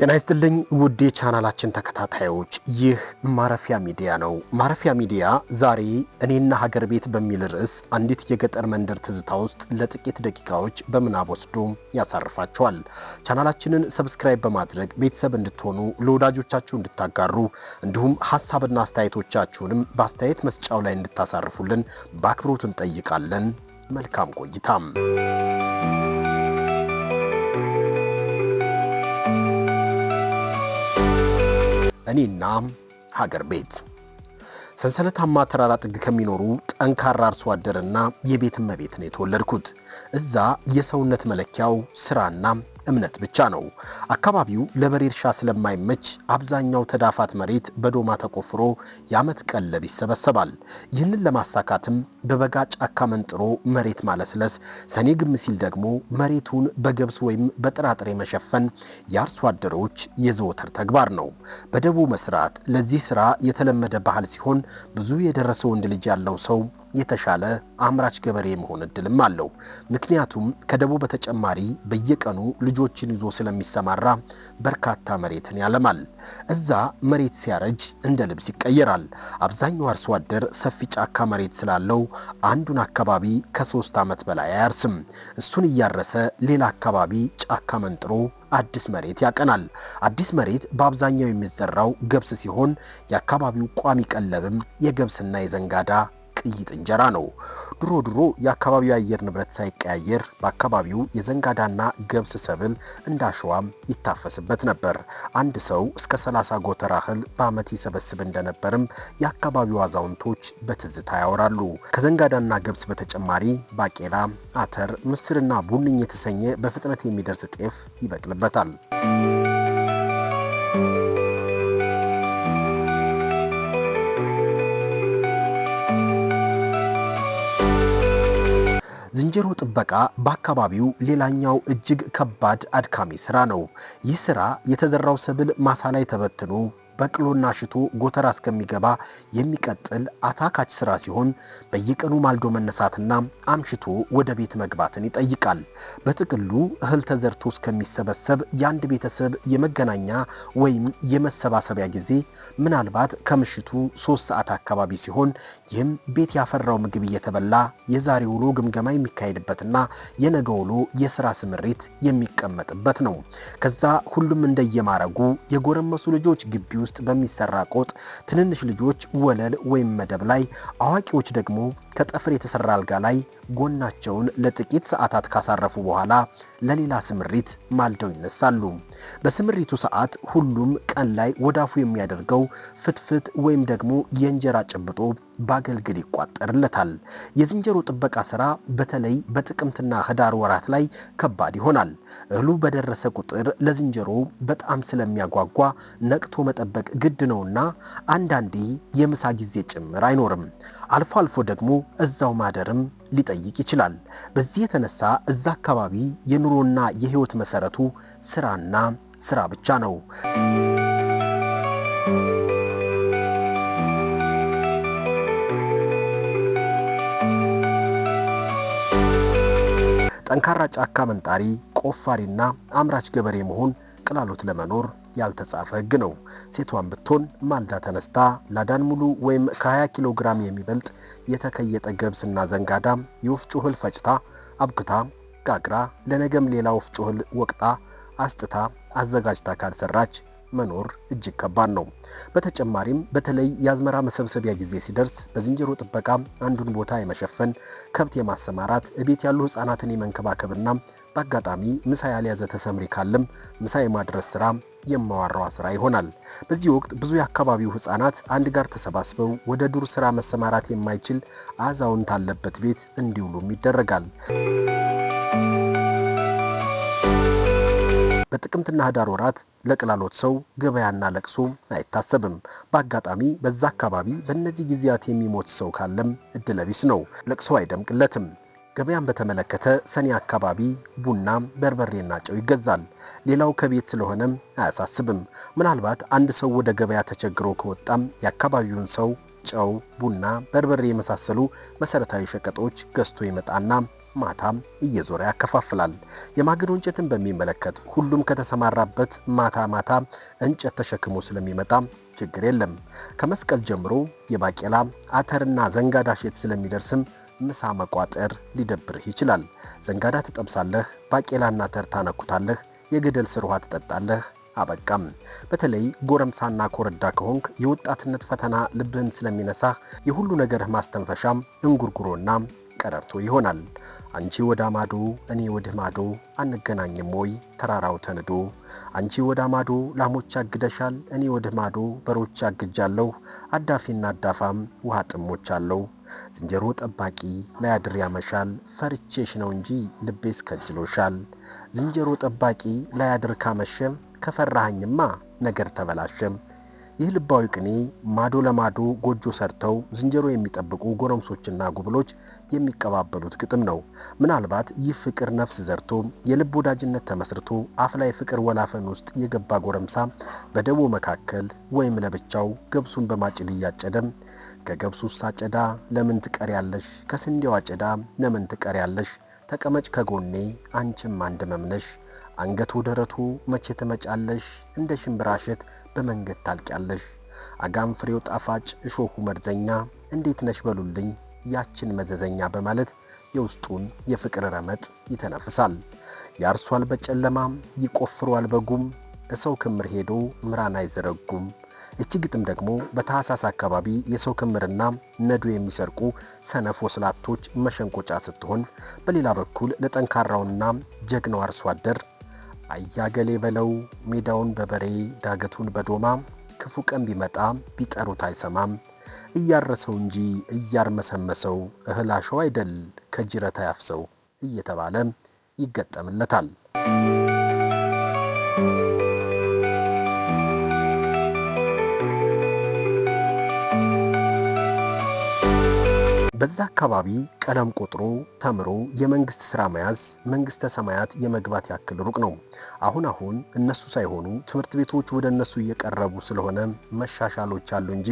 ጤና ይስጥልኝ ውድ የቻናላችን ተከታታዮች፣ ይህ ማረፊያ ሚዲያ ነው። ማረፊያ ሚዲያ ዛሬ እኔና ሀገር ቤት በሚል ርዕስ አንዲት የገጠር መንደር ትዝታ ውስጥ ለጥቂት ደቂቃዎች በምናብ ወስዶ ያሳርፋችኋል። ቻናላችንን ሰብስክራይብ በማድረግ ቤተሰብ እንድትሆኑ፣ ለወዳጆቻችሁ እንድታጋሩ፣ እንዲሁም ሐሳብና አስተያየቶቻችሁንም በአስተያየት መስጫው ላይ እንድታሳርፉልን በአክብሮት እንጠይቃለን። መልካም ቆይታም። እኔና ሀገር ቤት ሰንሰለታማ ተራራ ጥግ ከሚኖሩ ጠንካራ አርሶ አደርና የቤት እመቤት ነው የተወለድኩት። እዛ የሰውነት መለኪያው ስራና እምነት ብቻ ነው። አካባቢው ለበሬ እርሻ ስለማይመች አብዛኛው ተዳፋት መሬት በዶማ ተቆፍሮ የዓመት ቀለብ ይሰበሰባል። ይህንን ለማሳካትም በበጋ ጫካ መንጥሮ መሬት ማለስለስ፣ ሰኔ ግም ሲል ደግሞ መሬቱን በገብስ ወይም በጥራጥሬ መሸፈን የአርሶ አደሮች የዘወትር ተግባር ነው። በደቦ መስራት ለዚህ ስራ የተለመደ ባህል ሲሆን ብዙ የደረሰ ወንድ ልጅ ያለው ሰው የተሻለ አምራች ገበሬ መሆን እድልም አለው። ምክንያቱም ከደቦ በተጨማሪ በየቀኑ ልጆችን ይዞ ስለሚሰማራ በርካታ መሬትን ያለማል። እዛ መሬት ሲያረጅ እንደ ልብስ ይቀየራል። አብዛኛው አርሶ አደር ሰፊ ጫካ መሬት ስላለው አንዱን አካባቢ ከ3 ዓመት በላይ አያርስም። እሱን እያረሰ ሌላ አካባቢ ጫካ መንጥሮ አዲስ መሬት ያቀናል። አዲስ መሬት በአብዛኛው የሚዘራው ገብስ ሲሆን የአካባቢው ቋሚ ቀለብም የገብስና የዘንጋዳ ቅይጥ እንጀራ ነው። ድሮ የአካባቢው አየር ንብረት ሳይቀያየር በአካባቢው የዘንጋዳና ገብስ ሰብል እንዳሸዋም ይታፈስበት ነበር። አንድ ሰው እስከ 30 ጎተራ እህል በዓመት ይሰበስብ እንደነበርም የአካባቢው አዛውንቶች በትዝታ ያወራሉ። ከዘንጋዳና ገብስ በተጨማሪ ባቄላ፣ አተር፣ ምስርና ቡንኝ የተሰኘ በፍጥነት የሚደርስ ጤፍ ይበቅልበታል። ዝንጀሮ ጥበቃ በአካባቢው ሌላኛው እጅግ ከባድ አድካሚ ስራ ነው። ይህ ስራ የተዘራው ሰብል ማሳ ላይ ተበትኖ በቅሎና ሽቶ ጎተራ እስከሚገባ የሚቀጥል አታካች ስራ ሲሆን በየቀኑ ማልዶ መነሳትና አምሽቶ ወደ ቤት መግባትን ይጠይቃል። በጥቅሉ እህል ተዘርቶ እስከሚሰበሰብ የአንድ ቤተሰብ የመገናኛ ወይም የመሰባሰቢያ ጊዜ ምናልባት ከምሽቱ 3 ሰዓት አካባቢ ሲሆን ይህም ቤት ያፈራው ምግብ እየተበላ የዛሬ ውሎ ግምገማ የሚካሄድበትና የነገ ውሎ የስራ ስምሪት የሚቀመጥበት ነው። ከዛ ሁሉም እንደየማረጉ የጎረመሱ ልጆች ግቢ ውስጥ በሚሰራ ቆጥ፣ ትንንሽ ልጆች ወለል ወይም መደብ ላይ፣ አዋቂዎች ደግሞ ከጠፍር የተሰራ አልጋ ላይ ጎናቸውን ለጥቂት ሰዓታት ካሳረፉ በኋላ ለሌላ ስምሪት ማልደው ይነሳሉ። በስምሪቱ ሰዓት ሁሉም ቀን ላይ ወዳፉ የሚያደርገው ፍትፍት ወይም ደግሞ የእንጀራ ጭብጦ በአገልግል ይቋጠርለታል። የዝንጀሮ ጥበቃ ስራ በተለይ በጥቅምትና ህዳር ወራት ላይ ከባድ ይሆናል። እህሉ በደረሰ ቁጥር ለዝንጀሮ በጣም ስለሚያጓጓ ነቅቶ መጠበቅ ግድ ነውና አንዳንዴ የምሳ ጊዜ ጭምር አይኖርም። አልፎ አልፎ ደግሞ እዛው ማደርም ሊጠይቅ ይችላል። በዚህ የተነሳ እዛ አካባቢ የኑሮና የህይወት መሰረቱ ስራና ስራ ብቻ ነው። ጠንካራ ጫካ መንጣሪ፣ ቆፋሪና አምራች ገበሬ መሆን ቅላሎት ለመኖር ያልተጻፈ ህግ ነው። ሴቷን ብትሆን ማልዳ ተነስታ ላዳን ሙሉ ወይም ከ20 ኪሎ ግራም የሚበልጥ የተከየጠ ገብስና ዘንጋዳ የወፍጮ እህል ፈጭታ አብክታ ጋግራ ለነገም ሌላ ወፍጮ እህል ወቅጣ አስጥታ አዘጋጅታ ካልሰራች መኖር እጅግ ከባድ ነው። በተጨማሪም በተለይ የአዝመራ መሰብሰቢያ ጊዜ ሲደርስ በዝንጀሮ ጥበቃ አንዱን ቦታ የመሸፈን፣ ከብት የማሰማራት፣ እቤት ያሉ ህፃናትን የመንከባከብና በአጋጣሚ ምሳ ያልያዘ ተሰምሪ ካለም ምሳ የማድረስ ስራ የማዋራዋ ስራ ይሆናል። በዚህ ወቅት ብዙ የአካባቢው ህፃናት አንድ ጋር ተሰባስበው ወደ ዱር ስራ መሰማራት የማይችል አዛውንት አለበት ቤት እንዲውሉም ይደረጋል። በጥቅምትና ህዳር ወራት ለቅላሎት ሰው ገበያና ለቅሶ አይታሰብም። በአጋጣሚ በዛ አካባቢ በእነዚህ ጊዜያት የሚሞት ሰው ካለም እድለቢስ ነው። ለቅሶ አይደምቅለትም። ገበያን በተመለከተ ሰኔ አካባቢ ቡና፣ በርበሬና ጨው ይገዛል። ሌላው ከቤት ስለሆነም አያሳስብም። ምናልባት አንድ ሰው ወደ ገበያ ተቸግሮ ከወጣም የአካባቢውን ሰው ጨው፣ ቡና፣ በርበሬ የመሳሰሉ መሰረታዊ ሸቀጦች ገዝቶ ይመጣና ማታም እየዞረ ያከፋፍላል። የማገዶ እንጨትን በሚመለከት ሁሉም ከተሰማራበት ማታ ማታ እንጨት ተሸክሞ ስለሚመጣ ችግር የለም። ከመስቀል ጀምሮ የባቄላ አተርና ዘንጋዳ ሼት ስለሚደርስም ምሳ መቋጠር ሊደብርህ ይችላል። ዘንጋዳ ትጠብሳለህ፣ ባቄላና አተር ታነኩታለህ፣ የገደል ስር ውሃ ትጠጣለህ። አበቃም። በተለይ ጎረምሳና ኮረዳ ከሆንክ የወጣትነት ፈተና ልብህን ስለሚነሳህ የሁሉ ነገርህ ማስተንፈሻም እንጉርጉሮና ቀረርቶ ይሆናል። አንቺ ወደ ማዶ እኔ ወደ ማዶ አንገናኝም ወይ ተራራው ተንዶ፣ አንቺ ወደ ማዶ ላሞች አግደሻል፣ እኔ ወደ ማዶ በሮች አግጃለሁ፣ አዳፊና አዳፋም ውሃ ጥሞች አለው። ዝንጀሮ ጠባቂ ላያድር ያመሻል፣ ፈርቼሽ ነው እንጂ ልቤስ ከጅሎሻል። ዝንጀሮ ጠባቂ ላያድር ካመሸም ከፈራሃኝማ ነገር ተበላሸም። ይህ ልባዊ ቅኔ ማዶ ለማዶ ጎጆ ሰርተው ዝንጀሮ የሚጠብቁ ጎረምሶችና ጉብሎች የሚቀባበሉት ግጥም ነው። ምናልባት ይህ ፍቅር ነፍስ ዘርቶ የልብ ወዳጅነት ተመስርቶ አፍ ላይ ፍቅር ወላፈን ውስጥ የገባ ጎረምሳ በደቦ መካከል ወይም ለብቻው ገብሱን በማጭድ እያጨደም ከገብሱስ አጨዳ ለምን ትቀሪያለሽ፣ ከስንዴው አጨዳ ለምን ትቀሪያለሽ፣ ተቀመጭ ከጎኔ አንቺም አንድ መምነሽ፣ አንገቱ ደረቱ መቼ ትመጫለሽ፣ እንደ ሽምብራሸት በመንገድ ታልቂያለሽ፣ አጋም ፍሬው ጣፋጭ እሾሁ መርዘኛ፣ እንዴት ነሽ በሉልኝ ያችን መዘዘኛ በማለት የውስጡን የፍቅር ረመጥ ይተነፍሳል። ያርሷል በጨለማም ይቆፍሯል በጉም፣ እሰው ክምር ሄዶ ምራን አይዘረጉም። እቺ ግጥም ደግሞ በታህሳስ አካባቢ የሰው ክምርና ነዶ የሚሰርቁ ሰነፍ ወስላቶች መሸንቆጫ ስትሆን፣ በሌላ በኩል ለጠንካራውና ጀግናው አርሶ አደር አያገሌ በለው ሜዳውን በበሬ ዳገቱን በዶማ፣ ክፉ ቀን ቢመጣ ቢጠሩት አይሰማም፣ እያረሰው እንጂ እያርመሰመሰው እህላሸው አይደል ከጅረታ ያፍሰው እየተባለ ይገጠምለታል። በዛ አካባቢ ቀለም ቆጥሮ ተምሮ የመንግስት ሥራ መያዝ መንግስተ ሰማያት የመግባት ያክል ሩቅ ነው። አሁን እነሱ ሳይሆኑ ትምህርት ቤቶች ወደ እነሱ እየቀረቡ ስለሆነ መሻሻሎች አሉ እንጂ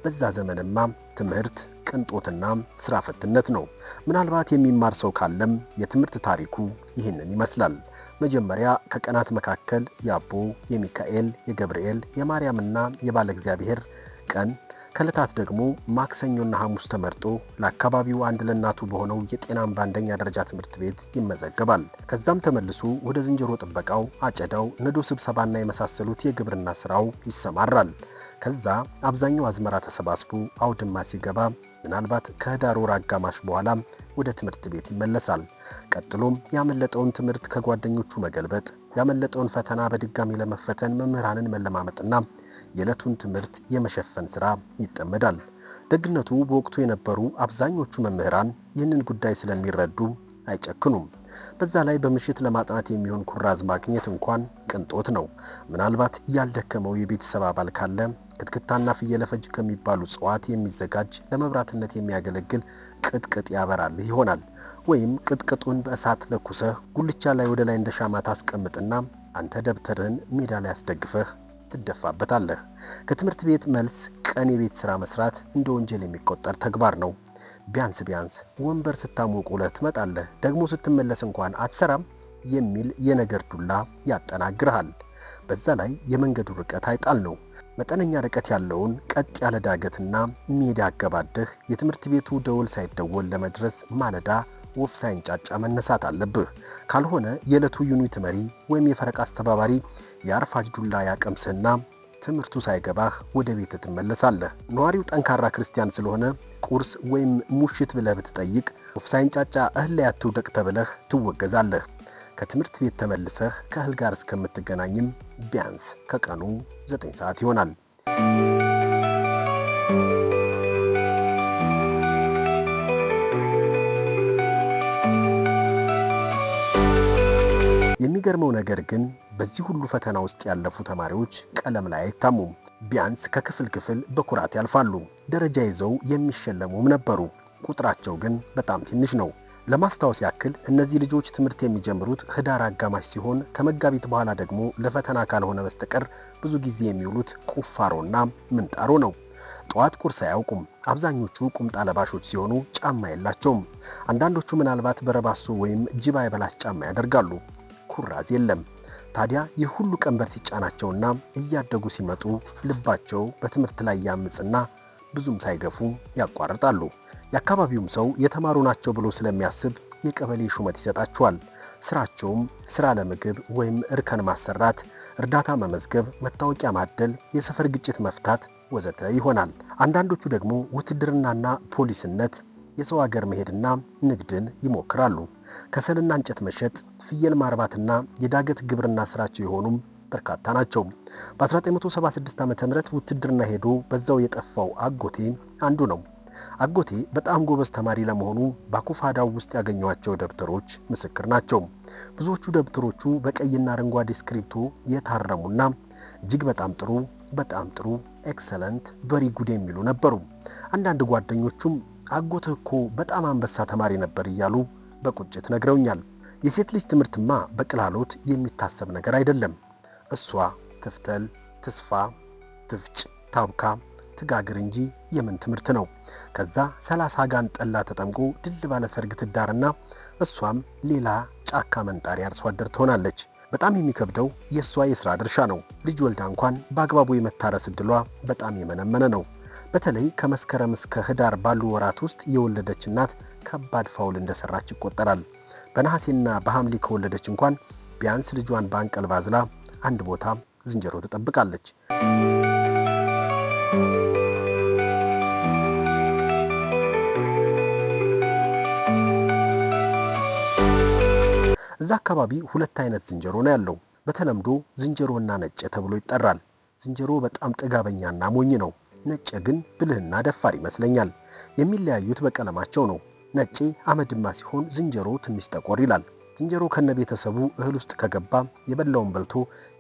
በዛ ዘመንማ ትምህርት ቅንጦትና ስራ ፈትነት ነው። ምናልባት የሚማር ሰው ካለም የትምህርት ታሪኩ ይህንን ይመስላል። መጀመሪያ ከቀናት መካከል የአቦ፣ የሚካኤል፣ የገብርኤል፣ የማርያምና የባለ እግዚአብሔር ቀን፣ ከዕለታት ደግሞ ማክሰኞና ሐሙስ ተመርጦ ለአካባቢው አንድ ለእናቱ በሆነው የጤና አምባ አንደኛ ደረጃ ትምህርት ቤት ይመዘገባል። ከዛም ተመልሶ ወደ ዝንጀሮ ጥበቃው፣ አጨዳው፣ ነዶ ስብሰባና የመሳሰሉት የግብርና ስራው ይሰማራል። ከዛ አብዛኛው አዝመራ ተሰባስቦ አውድማ ሲገባ ምናልባት ከህዳር ወር አጋማሽ በኋላ ወደ ትምህርት ቤት ይመለሳል። ቀጥሎም ያመለጠውን ትምህርት ከጓደኞቹ መገልበጥ፣ ያመለጠውን ፈተና በድጋሚ ለመፈተን መምህራንን መለማመጥና የዕለቱን ትምህርት የመሸፈን ሥራ ይጠመዳል። ደግነቱ በወቅቱ የነበሩ አብዛኞቹ መምህራን ይህንን ጉዳይ ስለሚረዱ አይጨክኑም። በዛ ላይ በምሽት ለማጥናት የሚሆን ኩራዝ ማግኘት እንኳን ቅንጦት ነው። ምናልባት ያልደከመው የቤተሰብ አባል ካለ ክትክታና ፍየለፈጅ ከሚባሉ እጽዋት የሚዘጋጅ ለመብራትነት የሚያገለግል ቅጥቅጥ ያበራልህ ይሆናል። ወይም ቅጥቅጡን በእሳት ለኩሰህ ጉልቻ ላይ ወደ ላይ እንደ ሻማ ታስቀምጥና አንተ ደብተርህን ሜዳ ላይ አስደግፈህ ትደፋበታለህ። ከትምህርት ቤት መልስ ቀን የቤት ሥራ መስራት እንደ ወንጀል የሚቆጠር ተግባር ነው። ቢያንስ ወንበር ስታሞቅ ውለህ ትመጣለህ፣ ደግሞ ስትመለስ እንኳን አትሰራም የሚል የነገር ዱላ ያጠናግርሃል። በዛ ላይ የመንገዱ ርቀት አይጣል ነው። መጠነኛ ርቀት ያለውን ቀጥ ያለ ዳገትና ሜዳ አገባደህ የትምህርት ቤቱ ደወል ሳይደወል ለመድረስ ማለዳ ወፍ ሳይንጫጫ መነሳት አለብህ። ካልሆነ የዕለቱ ዩኒት መሪ ወይም የፈረቃ አስተባባሪ የአርፋጅ ዱላ ያቀምስህና ትምህርቱ ሳይገባህ ወደ ቤት ትመለሳለህ። ነዋሪው ጠንካራ ክርስቲያን ስለሆነ ቁርስ ወይም ሙሽት ብለህ ብትጠይቅ ወፍ ሳይንጫጫ እህል ላይ አትውደቅ ተብለህ ትወገዛለህ። ከትምህርት ቤት ተመልሰህ ከእህል ጋር እስከምትገናኝም ቢያንስ ከቀኑ 9 ሰዓት ይሆናል። የሚገርመው ነገር ግን በዚህ ሁሉ ፈተና ውስጥ ያለፉ ተማሪዎች ቀለም ላይ አይታሙም። ቢያንስ ከክፍል ክፍል በኩራት ያልፋሉ። ደረጃ ይዘው የሚሸለሙም ነበሩ። ቁጥራቸው ግን በጣም ትንሽ ነው። ለማስታወስ ያክል እነዚህ ልጆች ትምህርት የሚጀምሩት ህዳር አጋማሽ ሲሆን ከመጋቢት በኋላ ደግሞ ለፈተና ካልሆነ በስተቀር ብዙ ጊዜ የሚውሉት ቁፋሮና ምንጣሮ ነው። ጠዋት ቁርስ አያውቁም። አብዛኞቹ ቁምጣ ለባሾች ሲሆኑ ጫማ የላቸውም። አንዳንዶቹ ምናልባት በረባሶ ወይም ጅብ አይበላሽ ጫማ ያደርጋሉ። ኩራዝ የለም። ታዲያ ይህ ሁሉ ቀንበር ሲጫናቸውና እያደጉ ሲመጡ ልባቸው በትምህርት ላይ ያምጽና ብዙም ሳይገፉ ያቋርጣሉ። የአካባቢውም ሰው የተማሩ ናቸው ብሎ ስለሚያስብ የቀበሌ ሹመት ይሰጣቸዋል። ስራቸውም ስራ ለምግብ ወይም እርከን ማሰራት፣ እርዳታ መመዝገብ፣ መታወቂያ ማደል፣ የሰፈር ግጭት መፍታት ወዘተ ይሆናል። አንዳንዶቹ ደግሞ ውትድርናና ፖሊስነት፣ የሰው ሀገር መሄድና ንግድን ይሞክራሉ። ከሰልና እንጨት መሸጥ፣ ፍየል ማርባትና የዳገት ግብርና ስራቸው የሆኑም በርካታ ናቸው። በ1976 ዓ.ም ውትድርና ሄዶ በዛው የጠፋው አጎቴ አንዱ ነው። አጎቴ በጣም ጎበዝ ተማሪ ለመሆኑ በአኩፋዳው ውስጥ ያገኟቸው ደብተሮች ምስክር ናቸው። ብዙዎቹ ደብተሮቹ በቀይና አረንጓዴ ስክሪፕቶ የታረሙና እጅግ በጣም ጥሩ፣ ኤክሰለንት፣ ቨሪ ጉድ የሚሉ ነበሩ። አንዳንድ ጓደኞቹም አጎትህ እኮ በጣም አንበሳ ተማሪ ነበር እያሉ በቁጭት ነግረውኛል። የሴት ልጅ ትምህርትማ በቅላሎት የሚታሰብ ነገር አይደለም። እሷ ትፍተል፣ ትስፋ፣ ትፍጭ፣ ታብካ፣ ትጋግር እንጂ የምን ትምህርት ነው? ከዛ 30 ጋን ጠላ ተጠምቆ ድል ባለ ሰርግ ትዳርና እሷም ሌላ ጫካ መንጣሪ አርሶ አደር ትሆናለች። በጣም የሚከብደው የእሷ የሥራ ድርሻ ነው። ልጅ ወልዳ እንኳን በአግባቡ የመታረስ ዕድሏ በጣም የመነመነ ነው። በተለይ ከመስከረም እስከ ህዳር ባሉ ወራት ውስጥ የወለደች እናት ከባድ ፋውል እንደሰራች ይቆጠራል። በነሐሴና በሐምሌ ከወለደች እንኳን ቢያንስ ልጇን በአንቀልባ አዝላ አንድ ቦታ ዝንጀሮ ትጠብቃለች። እዛ አካባቢ ሁለት አይነት ዝንጀሮ ነው ያለው። በተለምዶ ዝንጀሮና ነጭ ተብሎ ይጠራል። ዝንጀሮ በጣም ጥጋበኛና ሞኝ ነው። ነጭ ግን ብልህና ደፋር ይመስለኛል። የሚለያዩት በቀለማቸው ነው። ነጭ አመድማ ሲሆን ዝንጀሮ ትንሽ ጠቆር ይላል። ዝንጀሮ ከነቤተሰቡ እህል ውስጥ ከገባ የበላውን በልቶ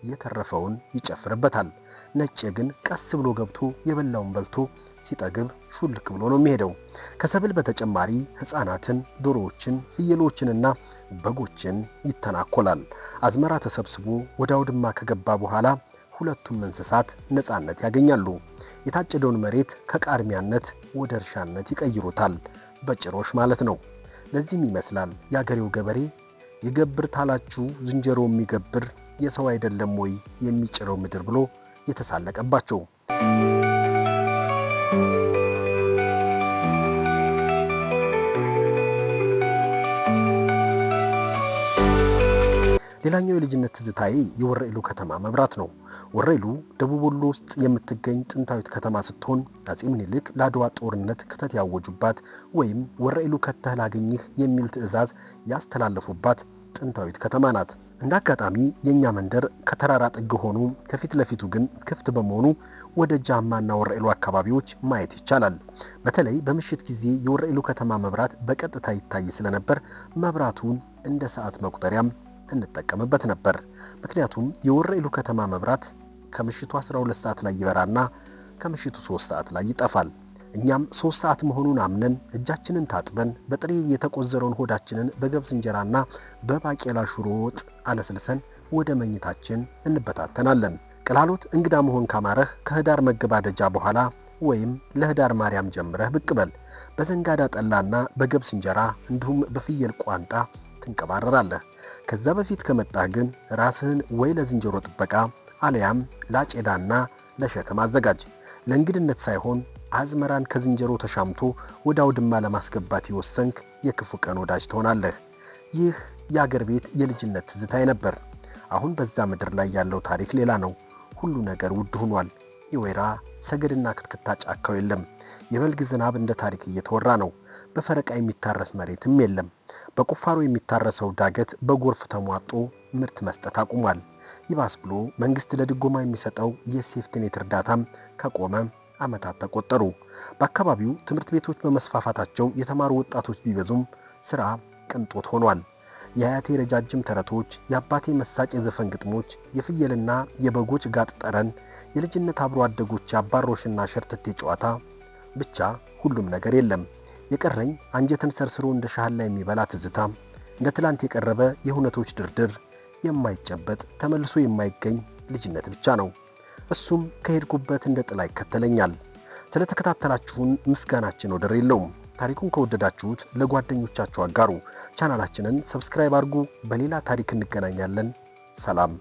የተረፈውን ይጨፍርበታል። ነጭ ግን ቀስ ብሎ ገብቶ የበላውን በልቶ ሲጠግብ ሹልክ ብሎ ነው የሚሄደው። ከሰብል በተጨማሪ ሕፃናትን፣ ዶሮዎችን፣ ፍየሎችንና በጎችን ይተናኮላል። አዝመራ ተሰብስቦ ወደ አውድማ ከገባ በኋላ ሁለቱም እንስሳት ነፃነት ያገኛሉ። የታጨደውን መሬት ከቃርሚያነት ወደ እርሻነት ይቀይሩታል። በጭሮሽ ማለት ነው። ለዚህም ይመስላል የአገሬው ገበሬ የገብር ታላችሁ ዝንጀሮ የሚገብር የሰው አይደለም ወይ የሚጭረው ምድር ብሎ የተሳለቀባቸው። ሌላኛው የልጅነት ትዝታዬ የወረኢሉ ከተማ መብራት ነው። ወረኢሉ ደቡብ ወሎ ውስጥ የምትገኝ ጥንታዊት ከተማ ስትሆን አፄ ምኒልክ ለአድዋ ጦርነት ክተት ያወጁባት ወይም ወረኢሉ ከተህ ላገኝህ የሚል ትዕዛዝ ያስተላለፉባት ጥንታዊት ከተማ ናት። እንደ አጋጣሚ የኛ መንደር ከተራራ ጥግ ሆኖ ከፊት ለፊቱ ግን ክፍት በመሆኑ ወደ ጃማና ወረኢሉ አካባቢዎች ማየት ይቻላል። በተለይ በምሽት ጊዜ የወረኢሉ ከተማ መብራት በቀጥታ ይታይ ስለነበር መብራቱን እንደ ሰዓት መቁጠሪያም እንጠቀምበት ነበር። ምክንያቱም የወረኢሉ ከተማ መብራት ከምሽቱ 12 ሰዓት ላይ ይበራና ከምሽቱ 3 ሰዓት ላይ ይጠፋል። እኛም 3 ሰዓት መሆኑን አምነን እጃችንን ታጥበን በጥሬ የተቆዘረውን ሆዳችንን በገብስ እንጀራና በባቄላ ሽሮ ወጥ አለስልሰን ወደ መኝታችን እንበታተናለን። ቅላሎት እንግዳ መሆን ካማረህ ከህዳር መገባደጃ በኋላ ወይም ለህዳር ማርያም ጀምረህ ብቅ በል። በዘንጋዳ ጠላና በገብስ እንጀራ እንዲሁም በፍየል ቋንጣ ትንቀባረራለህ። ከዛ በፊት ከመጣህ ግን ራስህን ወይ ለዝንጀሮ ጥበቃ አለያም ላጨዳና ለሸክም አዘጋጅ። ለእንግድነት ሳይሆን አዝመራን ከዝንጀሮ ተሻምቶ ወደ አውድማ ለማስገባት የወሰንክ የክፉ ቀን ወዳጅ ትሆናለህ። ይህ የአገር ቤት የልጅነት ትዝታዬ ነበር። አሁን በዛ ምድር ላይ ያለው ታሪክ ሌላ ነው። ሁሉ ነገር ውድ ሆኗል። የወይራ ሰገድና ክትክታ ጫካው የለም። የበልግ ዝናብ እንደ ታሪክ እየተወራ ነው። በፈረቃ የሚታረስ መሬትም የለም። በቁፋሮ የሚታረሰው ዳገት በጎርፍ ተሟጦ ምርት መስጠት አቁሟል። ይባስ ብሎ መንግስት ለድጎማ የሚሰጠው የሴፍትኔት እርዳታም ከቆመ ዓመታት ተቆጠሩ። በአካባቢው ትምህርት ቤቶች በመስፋፋታቸው የተማሩ ወጣቶች ቢበዙም ስራ ቅንጦት ሆኗል። የአያቴ ረጃጅም ተረቶች፣ የአባቴ መሳጭ የዘፈን ግጥሞች፣ የፍየልና የበጎች ጋጥ ጠረን፣ የልጅነት አብሮ አደጎች አባሮሽና ሸርተቴ ጨዋታ፣ ብቻ ሁሉም ነገር የለም። የቀረኝ አንጀትን ሰርስሮ እንደ ሻህላ የሚበላ ትዝታ፣ እንደ ትላንት የቀረበ የሁነቶች ድርድር፣ የማይጨበጥ ተመልሶ የማይገኝ ልጅነት ብቻ ነው። እሱም ከሄድኩበት እንደ ጥላ ይከተለኛል። ስለተከታተላችሁን ምስጋናችን ወደር የለውም። ታሪኩን ከወደዳችሁት ለጓደኞቻችሁ አጋሩ። ቻናላችንን ሰብስክራይብ አድርጉ። በሌላ ታሪክ እንገናኛለን። ሰላም